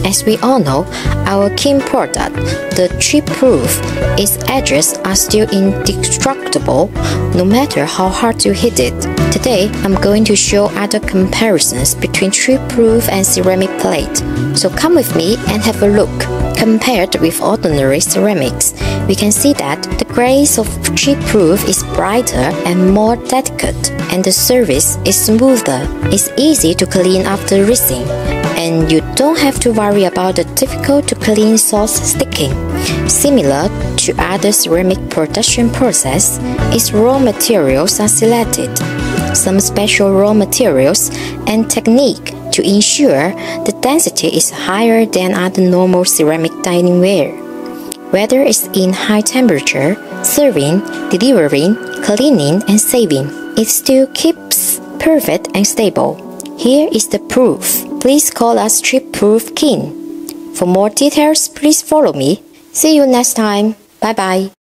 As we all know, our king product, the chip-proof, its edges are still indestructible no matter how hard you hit it. Today, I'm going to show other comparisons between chip-proof and ceramic plate. So come with me and have a look. Compared with ordinary ceramics, we can see that the grace of chip-proof is brighter and more delicate, and the surface is smoother. It's easy to clean after rinsing, and you don't have to worry about the difficult-to-clean sauce sticking. Similar to other ceramic production process, its raw materials are selected. Some special raw materials and technique to ensure the density is higher than other normal ceramic diningware. Whether it's in high temperature, serving, delivering, cleaning, and saving, it still keeps perfect and stable. Here is the proof. Please call us Chip-Proof King. For more details, please follow me. See you next time. Bye bye.